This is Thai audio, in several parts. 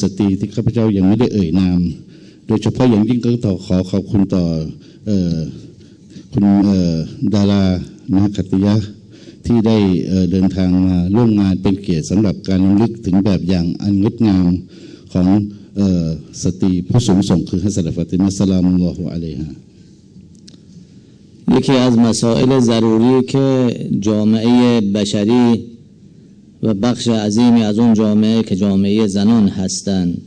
สตรีที่ข้าพเจ้ายังไม่ได้เอ่ยนามโดยเฉพาะอย่างยิ่งก็ต้องขอขอบคุณต่อคุณดารานะคัตติยะที่ได้เดินทางมาร่วมงานเป็นเกียรติสำหรับการรำลึกถึงแบบอย่างอันงดงามของสตรีผู้สูงส่งคือฮัสซัตฟาติมาสลามุลลอฮุอะลัยฮาیکی از مسائل ضروری که جامعه بشری و بخش عظیمی از اون جامعه که جامعه زنان هستند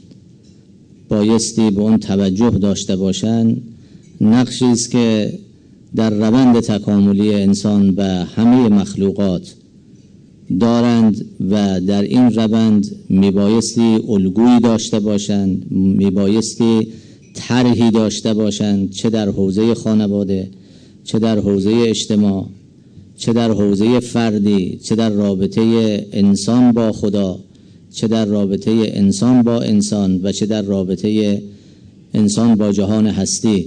بایستی به اون توجه داشته باشند نقشی است که در روند تکاملی انسان و همه مخلوقات دارند و در این روند میبایستی الگویی داشته باشند میبایستی طرحی داشته باشند چه در حوزه خانواده چه در حوزه اجتماع چه در حوزه فردی چه در رابطه انسان با خدا چه در رابطه انسان با انسان و چه در رابطه انسان با جهان هستی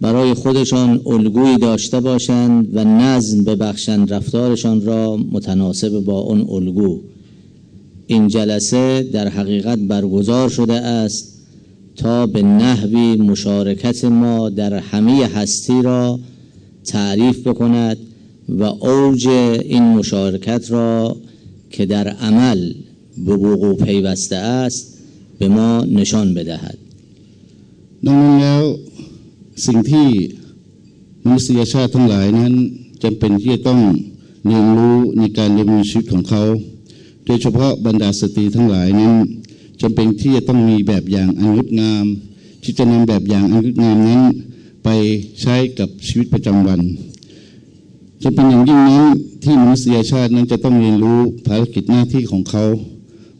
برای خودشان الگویی داشته باشند و نظم ببخشند رفتارشان را متناسب با اون الگو. این جلسه در حقیقت برگزار شده است تا به نحوی مشارکت ما در همه هستی را تعریف بکند و اوج این مشارکت را که در عمل به وقوع پیوسته است به ما نشان بدهد. ดังนั้นแล้วสิ่งที่มนุษยชาติทั้งหลายนั้นจำเป็นที่จะต้องเรียนรู้ในการดำเนินชีวิตของเขาโดยเฉพาะบรรดาสตรีทั้งหลายนั้นจำเป็นที่จะต้องมีแบบอย่างอันงดงามที่จะนำแบบอย่างอันงดงามนั้นไปใช้กับชีวิตประจำวันจำเป็นอย่างยิ่งนั้นที่มนุษยชาตินั้นจะต้องเรียนรู้ภารกิจหน้าที่ของเขา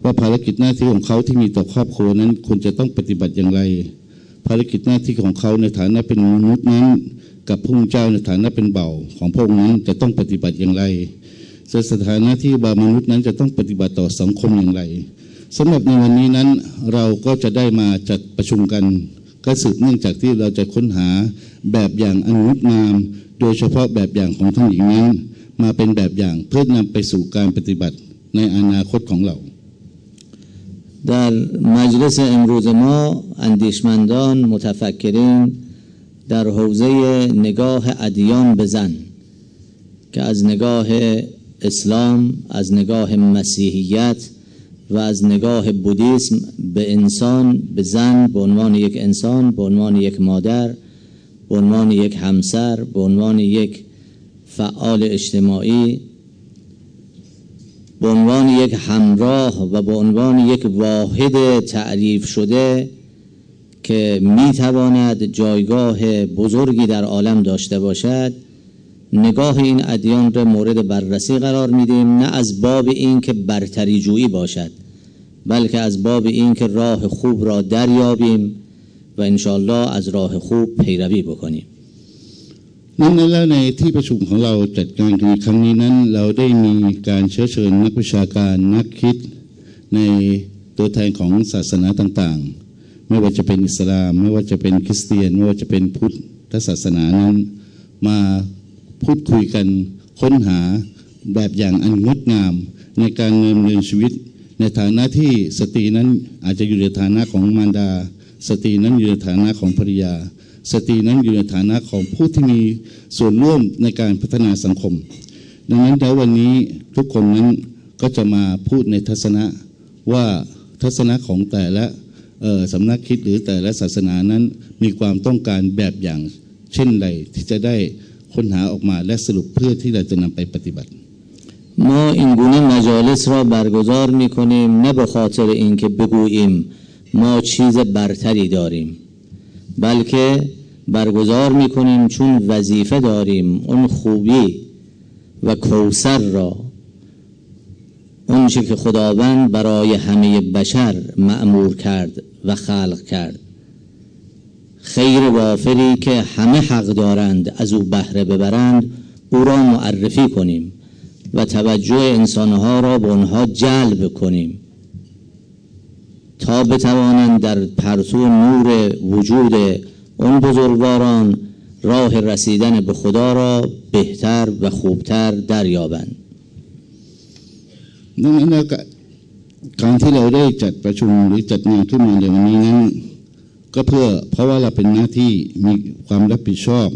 ว่าภารกิจหน้าที่ของเขาที่มีต่อครอบครัวนั้นควรจะต้องปฏิบัติอย่างไรภารกิจหน้าที่ของเขาในฐานะเป็นมนุษย์นั้นกับพระองค์เจ้าในฐานะเป็นเบ่าของพระองค์นั้นจะต้องปฏิบัติอย่างไรสถานะที่บ่าวมนุษย์นั้นจะต้องปฏิบัติต่อสังคมอย่างไรสำหรับในวันนี้นั้นเราก็จะได้มาจัดประชุมกันก็สืบเนื่องจากที่เราจะค้นหาแบบอย่างอันงดงามโดยเฉพาะแบบอย่างของท่านหญิงนั้นมาเป็นแบบอย่างเพื่อนำไปสู่การปฏิบัติในอนาคตของเราدر مجلس امروز ما اندیشمندان متفکرین در حوزه نگاه ادیان به زن که از نگاه اسلام از نگاه مسیحیت و از نگاه بودیسم به انسان به زن به عنوان یک انسان به عنوان یک مادر به عنوان یک همسر به عنوان یک فعال اجتماعی به عنوان یک همراه و به عنوان یک واحد تعریف شده که میتواند جایگاه بزرگی در عالم داشته باشد نگاه این ادیان را مورد بررسی قرار میدیم نه از باب این که برتری جویی باشد بلکه از باب این که راه خوب را دریابیم و انشاءالله از راه خوب پیروی بکنیم นั่นแล้วในที่ประชุมของเราจัดการในครั้งนี้นั้นเราได้มีการเชิญนักวิชาการนักคิดในตัวแทนของศาสนาต่างๆไม่ว่าจะเป็นอิสลามไม่ว่าจะเป็นคริสเตียนไม่ว่าจะเป็นพุทธศาสนานั้นมาพูดคุยกันค้นหาแบบอย่างอันงดงามในการดำเนินชีวิตในฐานะที่สตรีนั้นอาจจะอยู่ในฐานะของมารดาสตรีนั้นอยู่ในฐานะของภรรยาสตรีนั้นอยู่ในฐานะของผู้ที่มีส่วนร่วมในการพัฒนาสังคมดังนั้นแล้ววันนี้ทุกคนนั้นก็จะมาพูดในทัศนะว่าทัศนะของแต่ละสำนักคิดหรือแต่ละศาสนานั้นมีความต้องการแบบอย่างเช่นไรที่จะได้ค้นหาออกมาและสรุปเพื่อที่เราจะนำไปปฏิบัติ ما این گونه مجالس را برگزار می‌کنیم نه به خاطر اینکه بگوییم ما چیز برتری داریم بلکه برگزار می‌کنیم چون وظیفه داریم اون خوبی و کوثر را اون چیزی که خداوند برای همه بشر مأمور کرد و خلق کرد خیر وافری که همه حق دارند از او بهره ببرند او را معرفی کنیم و توجه انسانها را به آنها جلب کنیم تا بتوانند در پرتو نور وجود اون بزرگواران راه رسیدن به خدا را بهتر و خوبتر دریابند. การที่เราได้จัดประชุมหรือจัดงานขึ้นมาในวันนี้นั้นก็เพราะว่าเราเป็นหน้าที่มีความรับผิดชอบ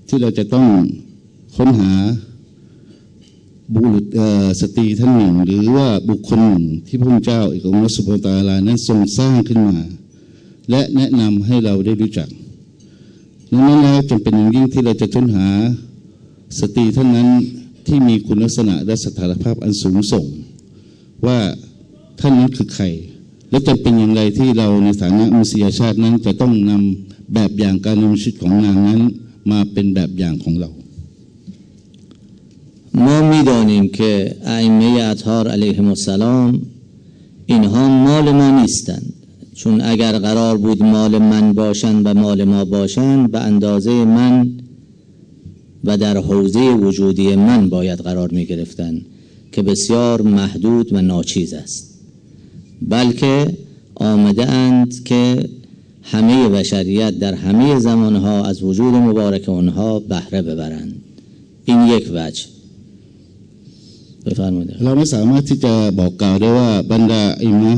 ที่เราจะต้องค้นหาบุรุษสตรีท่านหนึ่งหรือว่าบุคคลหนึ่งที่พระเจ้าเอกองค์สุภตาลานั้นทรงสร้างขึ้นมาและแนะนำให้เราได้รู้จักดังนั้นแล้วจำเป็นอย่างยิ่งที่เราจะค้นหาสตรีท่านนั้นที่มีคุณลักษณะและสถานภาพอันสูงส่งว่าท่านนั้นคือใครและจำเป็นอย่างไรที่เราในฐานะมนุษยชาตินั้นจะต้องนำแบบอย่างการดำเนินชีวิตของนางนั้นมาเป็นแบบอย่างของเราما می‌دانیم که ائمه اطهار علیهم السلام اینها مال ما نیستند چون اگر قرار بود مال من باشند و مال ما باشند به اندازه من و در حوزه وجودی من باید قرار می‌گرفتند که بسیار محدود و ناچیز است بلکه آمده اند که همه بشریت در همه زمانها از وجود مبارک آنها بهره ببرند این یک وجهเราไม่สามารถที่จะบอกกล่าวได้ว่าบรรดาอิมามะ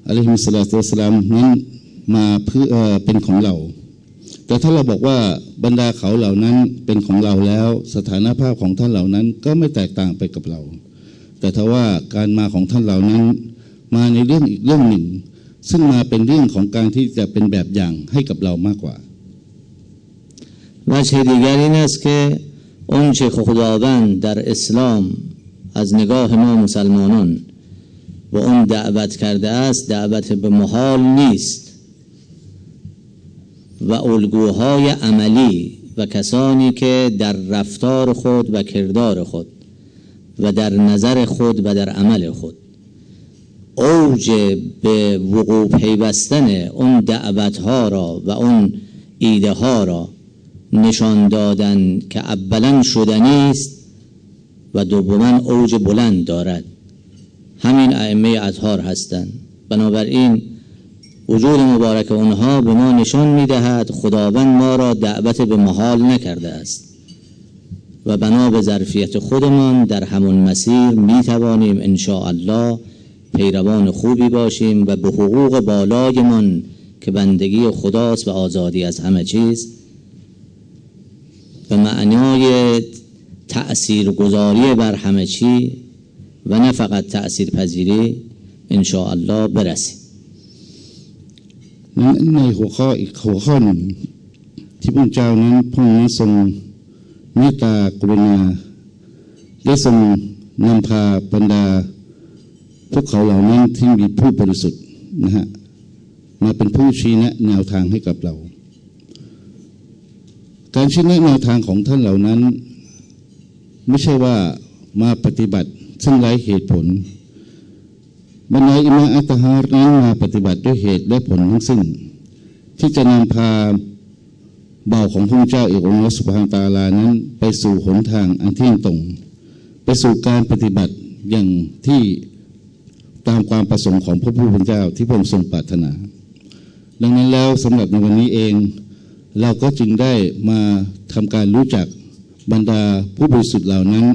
อะลัยฮิมุสสลาตุวัสสลามนั้นมาเพื่อเป็นของเราแต่ถ้าเราบอกว่าบรรดาเขาเหล่านั้นเป็นของเราแล้วสถานภาพของท่านเหล่านั้นก็ไม่แตกต่างไปกับเราแต่ถ้าว่าการมาของท่านเหล่านั้นมาในเรื่องอีกเรื่องหนึ่งซึ่งมาเป็นเรื่องของการที่จะเป็นแบบอย่างให้กับเรามากกว่าوجه دیگر این است که اون چه خداوند در اسلام از نگاه ما مسلمانان به اون دعوت کرده است دعوت به محال نیست و الگوهای عملی و کسانی که در رفتار خود و کردار خود و در نظر خود و در عمل خود اوج به وقوع پیوستن اون دعوتها را و اون ایده ها را نشان دادن که اولا شدنی است و دوما اوج بلند دارد همین ائمه اطهار هستند بنابراین وجود مبارک اونها به ما نشان میدهد خداوند ما را دعوت به محال نکرده است و بنا به ظرفیت خودمان در همون مسیر میتوانیم ان شاء الله پیروان خوبی باشیم و به حقوق بالایمان که بندگی خداست و آزادی از همه چیز به معنای تأثیرگذاری بر همه چی و نه فقط تأثیرپذیری ان شاء الله برسیمในหัวข้ออีกหัวข้อหนึ่งที่พระเจ้านั้นพระองค์ทรงเมตตากรุณาได้ทรงนำพาบรรดาพวกเขาเหล่านั้นที่มีผู้บริสุทธิ์นะฮะมาเป็นผู้ชี้แนะแนวทางให้กับเราการชี้แนะแนวทางของท่านเหล่านั้นไม่ใช่ว่ามาปฏิบัติซึ่งไร้เหตุผลบรรดาอิมามอัตฮาร์นั้นมาปฏิบัติด้วยเหตุและผลทั้งสิ้นที่จะนำพาบ่าวของพระเจ้าเอกองค์สุบฮานะฮูวะตะอาลานั้นไปสู่หนทางอันเที่ยงตรงไปสู่การปฏิบัติอย่างที่ตามความประสงค์ของพระผู้เป็นเจ้าที่พระองค์ทรงปรารถนาดังนั้นแล้วสำหรับในวันนี้เองเราก็จึงได้มาทำการรู้จักบรรดาผู้บริสุทธิ์เหล่านั้น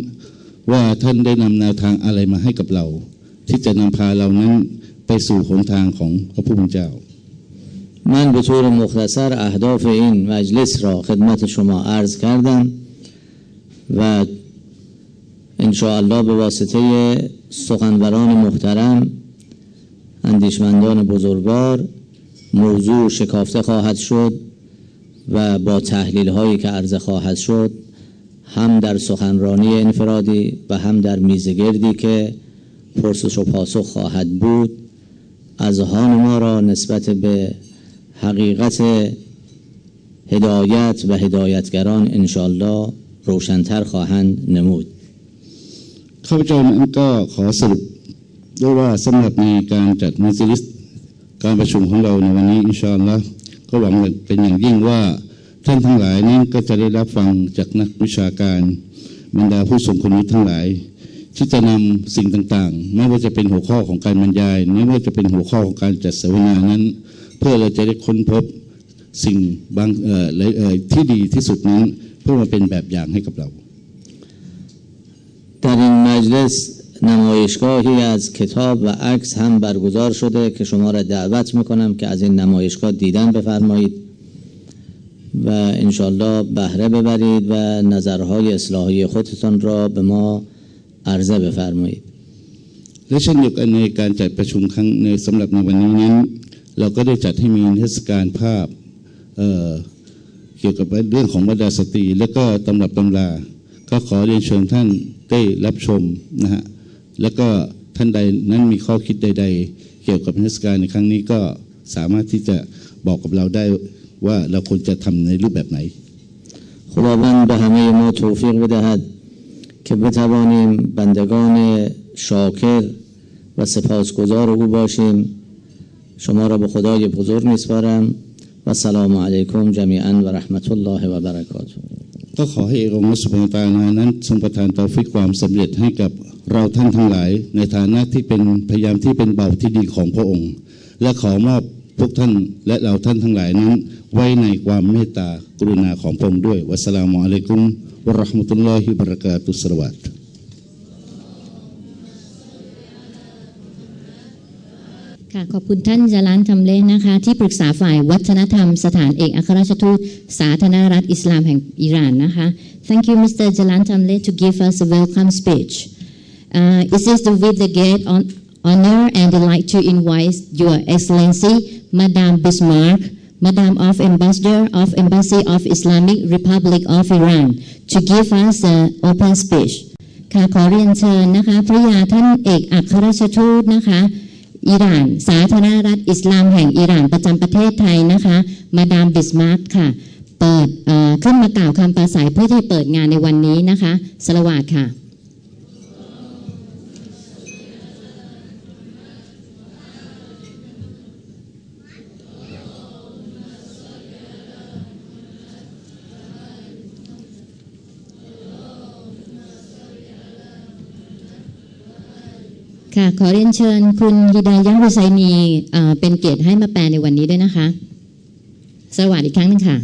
ว่าท่านได้นำแนวทางอะไรมาให้กับเราที่จะนำพาเรานั้นไปสู่หนทางของพระผู้เป็นเจ้าمن به طور مختصر اهداف این مجلس را خدمت شما عرض کردم و ان شاء الله به واسطه سخنوران محترم اندیشمندان بزرگوار موضوع شکافته خواهد شد و با تحلیل هایی که عرضه خواهد شد هم در سخنرانی انفرادی و هم در میزگردی که پرسش و پاسخ خواهد بود اذهان ما را نسبت به حقیقت هدایت و هدایتگران انشاءالله روشن‌تر خواهند نمود. ข้าพเจ้านั้นก็ขอสรุปด้วยว่าสำหรับในการจัดมัจลิสการประชุมของเราในวันนี้อินชาอัลลอฮ์ก็หวังเป็นอย่างยิ่งว่าท่านทั้งหลายนั้นก็จะได้รับฟังจากนักวิชาการบรรดาผู้ทรงคุณวุฒิทั้งหลายที่จะนำสิ่งต่างๆไม่ว่าจะเป็นหัวข้อของการบรรยายไม่ว่าจะเป็นหัวข้อของการจัดเสวนานั้นเพื่อเราจะได้ค้นพบสิ่งบางที่ดีที่สุดนั้นเพื่อมาเป็นแบบอย่างให้กับเรา در این مجلس نمایشگاهی از کتاب و عکس هم برگزار شده که شما را دعوت میکنم که از این نمایشگاه دیدن بفرمایید و انشالله بهره ببرید و نظرهای اصلاحی خودتان را به ما عرضه بفرمایید. และเช่นเดียวกันในการจัดประชุมครั้งในสำหรับในวันนี้นั้นเราก็ได้จัดให้มีนิทรรศการภาพเกี่ยวกับเรื่องของบรรดาสตรีและก็ตำรับตำราก็ขอเรียนเชิญท่านได้รับชมนะฮะแล้วก็ท่านใดนั้นมีข้อคิดใดๆเกี่ยวกับนิทรรศการในครั้งนี้ก็สามารถที่จะบอกกับเราได้ว่าเราควรจะทำในรูปแบบไหน خداوند به همه ما توفیق بدهد که بتوانیم بندگان شاکر و سپاسگزار او باشیم. شما را به خدای بزرگ میسپارم و سلام علیکم جمیعا و رحمت الله و برکاته. ก็ขอให้องค์พระสุภาพนั้นทรงประทานตอฟิกความสำเร็จให้กับเราท่านทั้งหลายในฐานะที่เป็นพยายามที่เป็นเบาที่ดีของพระองค์และขอมอบพวกท่านและเราท่านทั้งหลายนั้นไว้ในความเมตตากรุณาของพระองค์ด้วยวัสสลามุอะลัยกุมวะเราะห์มะตุลลอฮิวะบะเราะกาตุฮ์ สลาวาต ค่ะขอบคุณท่านจารันทำเลนะคะที่ปรึกษาฝ่ายวัฒนธรรมสถานเอกอัครราชทูตสาธารณรัฐอิสลามแห่งอิหร่านนะคะ Thank you Mr. Jalan Tamle to give us a welcome speech. It is with the great honor and delight to invite Your Excellency Madam Bismarck, Madam of Ambassador of Embassy of Islamic Republic of Iran to give us an open speech. ค่ะขอเรียนเชิญนะคะพระยาท่านเอกอัครราชทูตนะคะอิหร่านสาธารณรัฐอิสลามแห่งอิหร่านประจำประเทศไทยนะคะมาดามบิสมาร์กค่ะเปิดขึ้นมากล่าวคำปราศัยเพื่อที่จะเปิดงานในวันนี้นะคะสละวาตค่ะค่ะขอเรียนเชิญคุณฮิดายะห์ ฮุไซนีเป็นเกียรติให้มาแปลในวันนี้ด้วยนะคะสวัสดีอีกครั้งนึงค่ะ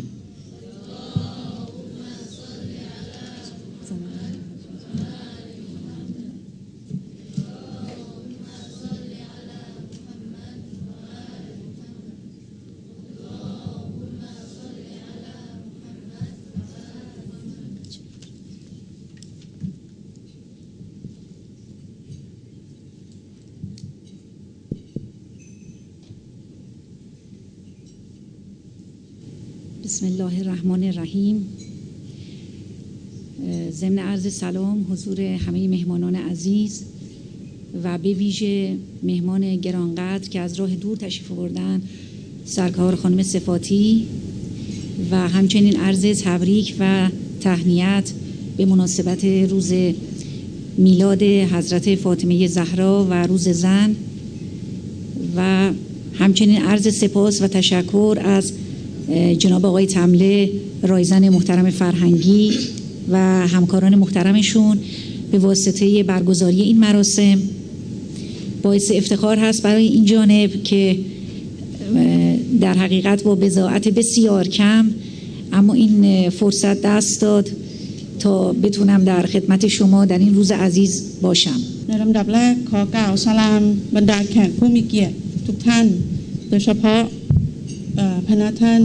بسم الله الرحمن الرحیم. ضمن عرض سلام حضور همه مهمانان عزیز و به ویژه مهمان گرانقدر که از راه دور تشریف آوردن سرکار خانم صفاتی و همچنین عرض تبریک و تهنیت به مناسبت روز میلاد حضرت فاطمه زهرا و روز زن و همچنین عرض سپاس و تشکر از جناب آقای تمله رایزن محترم فرهنگی و همکاران محترمشون به واسطه برگزاری این مراسم. باعث افتخار هست برای این جانب که در حقیقت با بضاعت بسیار کم اما این فرصت دست داد تا بتونم در خدمت شما در این روز عزیز باشم. ในลำดับแรกขอกล่าวสลามบรรดาแขกผู้มีเกียรติทุกท่านโดยเฉพาะพนักท่าน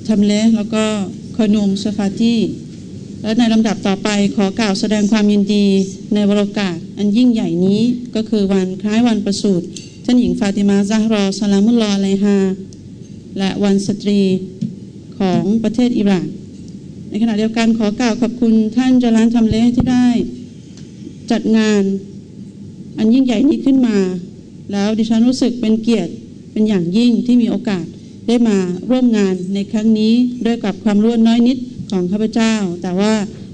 ทำเลแล้วก็คอนุมซาฟาตีและในลำดับต่อไปขอกล่าวแสดงความยินดีในวาระโอกาสอันยิ่งใหญ่นี้ก็คือวันคล้ายวันประสูติท่านหญิงฟาติมาซะฮรอสลามุลลอฮ์อะลัยฮาและวันสตรีของประเทศอิหร่านในขณะเดียวกันขอกล่าวขอบคุณท่านจารันทำเลที่ได้จัดงานอันยิ่งใหญ่นี้ขึ้นมาแล้วดิฉันรู้สึกเป็นเกียรติเป็นอย่างยิ่งที่มีโอกาสได้มาร่วมงานในครั้งนี้ด้วยกับความรู้น้อยนิดของข้าพเจ้าแต่ว่า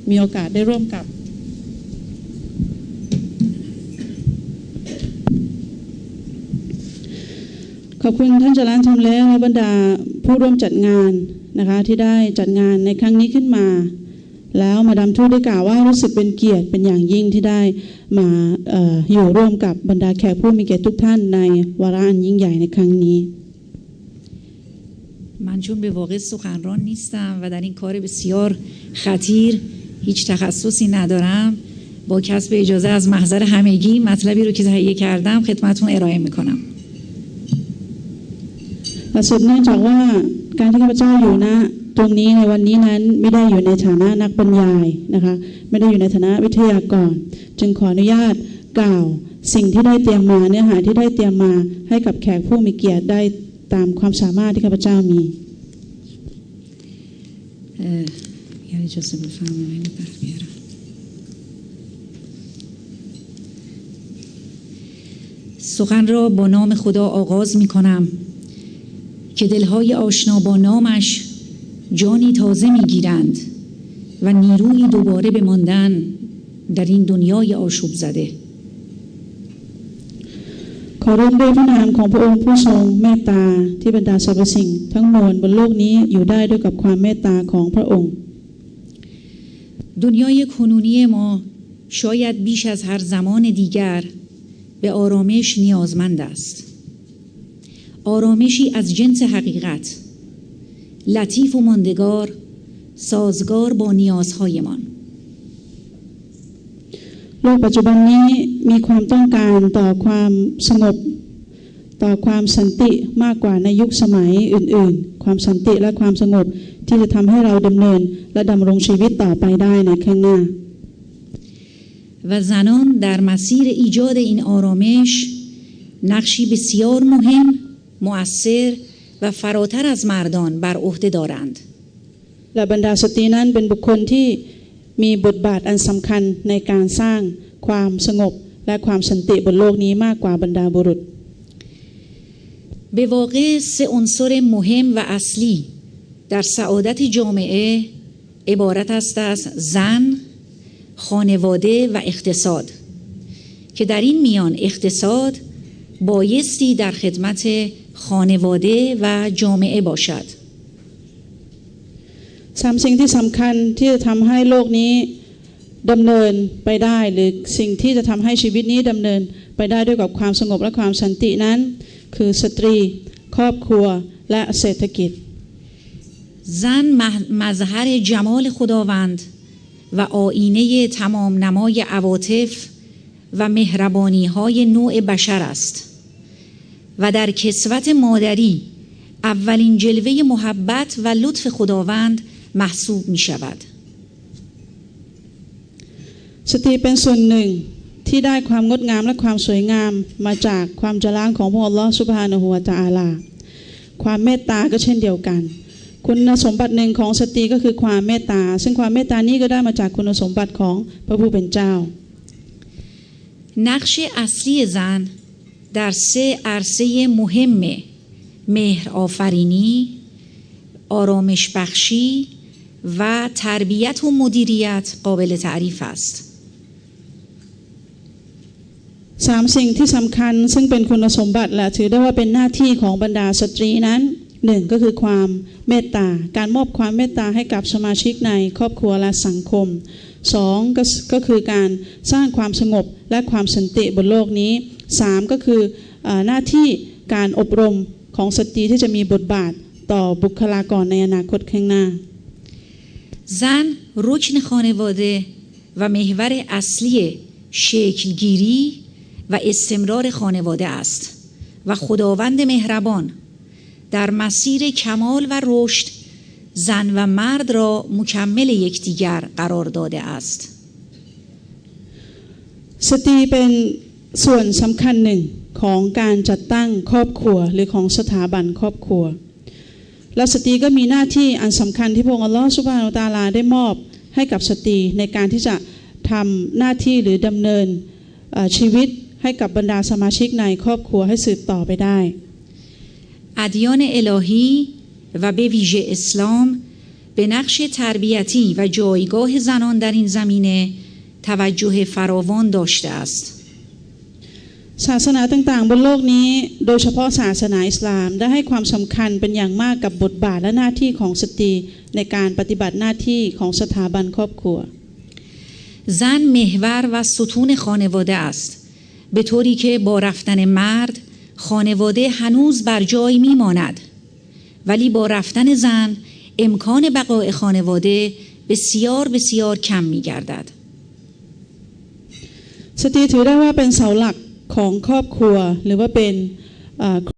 มีโอกาสได้ร่วมกับขอบคุณท่านจารันทำเลและบรรดาผู้ร่วมจัดงานนะคะที่ได้จัดงานในครั้งนี้ขึ้นมาแล้วมาดามทูตได้กล่าวว่ารู้สึกเป็นเกียรติเป็นอย่างยิ่งที่ได้มาอยู่ร่วมกับบรรดาแขกผู้มีเกียรติทุกท่านในวาระอันยิ่งใหญ่ในครั้งนี้من چون به واقع سخنران نیستم و در این کار بسیار خطیر هیچ تخصصی ندارم با کسب اجازه از محضر همگی مطلبی رو که تهیه کردم خدمتتون ارائه میکنم. และสืบเนื่องจากว่าการที่ข้าพเจ้าอยู่ณตรงนี้ในวันนี้นั้นไม่ได้อยู่ในฐานะนักบรรยายนะคะไม่ได้อยู่ในฐานะวิทยากรจึงขออนุญาตกล่าวสิ่งที่ได้เตรียมมาเนื้อหาที่ได้เตรียมมาให้กับแขกผู้มีเกียรติได้ตามความสามารถที่ข้าพเจ้ามี اجازه بفرمایید بیارم. سخن را با نام خدا آغاز می کنم که دلهای آشنا با نامش جانی تازه می گیرند و نیرویی دوباره به ماندن در این دنیای آشوب زده. ขอเริ่มด้วยพระนามของพระองค์ผู้ทรงเมตตาที่บรรดาสรรพสิ่งทั้งมวลบนโลกนี้อยู่ได้ด้วยกับความเมตตาของพระองค์ دنیای کنونی ما شاید بیش از هر زمان دیگر به آرامش نیازمند است. آرامشی از جنس حقیقت، لطیف و ماندگار، سازگار با نیازهایمان. โลกปัจจุบันนี้มีความต้องการต่อความสงบต่อความสันติมากกว่าในยุคสมัยอื่นๆความสันติและความสงบที่จะทำให้เราดำเนินและดำรงชีวิตต่อไปได้ในข้างหน้า و زنان در مسیر ایجاد این آرامش نقشی بسیار مهم، مؤثر و فراتر از مردان بر عهده دارند. และบรรดาสตรีนั้นเป็นบุคคลที่มีบทบาทอันสำคัญในการสร้างความสงบและความสันติบนโลกนี้มากกว่าบรรดาบุรุษ به واقع سه عنصر مهم و اصلی در سعادت جامعه عبارت است از زن، خانواده و اقتصاد که در این میان اقتصاد بایستی در خدمت خانواده و جامعه باشد. สามสิ่งที่สำคัญที่จะทำให้โลกนี้ดำเนินไปได้หรือสิ่งที่จะทำให้ชีวิตนี้ดำเนินไปได้ด้วยกับความสงบและความสันตินั้นคือสตรีครอบครัวและเศรษฐกิจ زن مظهر جمال خداوند و آینه تمام نمای عواطف و مهربانی های نوع بشر است و در کسوت مادری اولین جلوه محبت و لطف خداوند محسوب می شود. สตรีเป็นส่วนหนึ่งที่ได้ความงดงามและความสวยงามมาจากความจลางของพระอัลลอฮฺซุบฮานะฮูวะตะอาลาความเมตตาก็เช่นเดียวกันคุณสมบัติหนึ่งของสตรีก็คือความเมตตาซึ่งความเมตตานี้ก็ได้มาจากคุณสมบัติของพระผู้เป็นเจ้า نقش اصلی زن در سه عرصه مهم مهر آفرینی، آرامش بخشی و تربیت و مدیریت قابل تعریف است. สามสิ่งที่สำคัญซึ่งเป็นคุณสมบัติและถือได้ว่าเป็นหน้าที่ของบรรดาสตรีนั้นหนึ่งก็คือความเมตตาการมอบความเมตตาให้กับสมาชิกในครอบครัวและสังคมสองก็คือการสร้างความสงบและความสันติบนโลกนี้สามก็คือหน้าที่การอบรมของสตรีที่จะมีบทบาทต่อบุคลากรในอนาคตข้างหน้า زن رکن خانواده و محور اصلی شکلگیری و استمرار خانواده است و خداوند مهربان در مسیر کمال و رشد زن و مرد را مکمل یکدیگر قرار داده است. สตรีเป็นส่วนสำคัญหนึ่งของการจัดตั้งครอบครัวหรือของสถาบันครอบครัวและสตรีก็มีหน้าที่อันสำคัญที่พระองค์อัลลอฮฺซุบฮานะฮูวะตะอาลาได้มอบให้กับสตรีในการที่จะทำหน้าที่หรือดำเนินชีวิตให้กับบรรดาสมาชิกในครอบครัวให้สืบต่อไปได้ ادیان الهی و به ویژه اسلام به نقش تربیتی و جایگاه زنان در این زمینه توجه فراوان داشته است. ศาสนาต่างๆบนโลกนี้โดยเฉพาะศาสนาอิสลามได้ให้ความสำคัญเป็นอย่างมากกับบทบาทและหน้าที่ของสตรีในการปฏิบัติหน้าที่ของสถาบันครอบครัว زن محور و ستون خانواده است به طوری که با رفتن مرد خانواده هنوز بر جای میماند ولی با رفتن زن امکان بقای خانواده بسیار بسیار کم میگردد. สตรีถือได้ว่าเป็นเสาหลักของครอบครัวหรือว่าเป็น